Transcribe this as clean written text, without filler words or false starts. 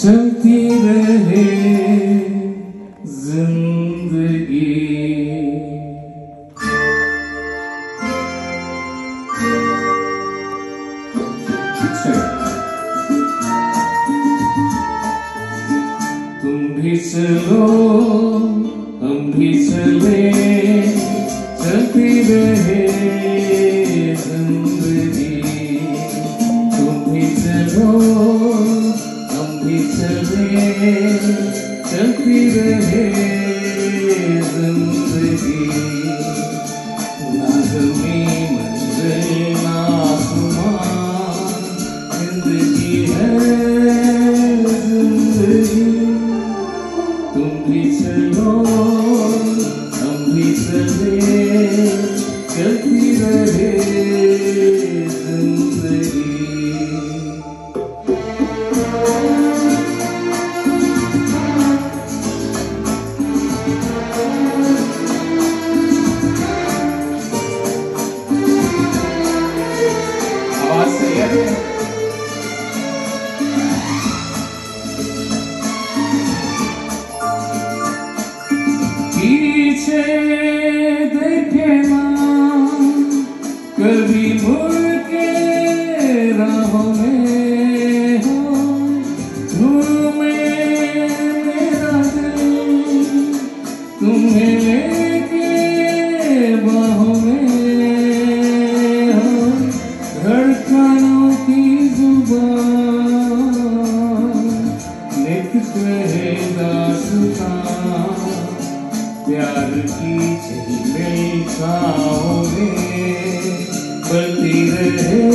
चलती रहे जिंदगी। तुम भी चलो हम भी चले, चलती रहे जिंदगी। तुम भी चलो हम भी चले, चलती रहे जिंदगी। ना ज़मीं मंज़िल ना आसमां, जिंदगी है जिंदगी। तुम भी चलो हम भी चले, चलती रहे जिंदगी। आवाज सही है? पीछे देखे ना कभी मुड़ के राहों में हो, घूमे मेरा दिल तुम्हें लेके बाहों में हो। धड़कनों की जुबान नित कहे दास्तां, प्यार की झिलमिल छाँव में बढ़ती रहे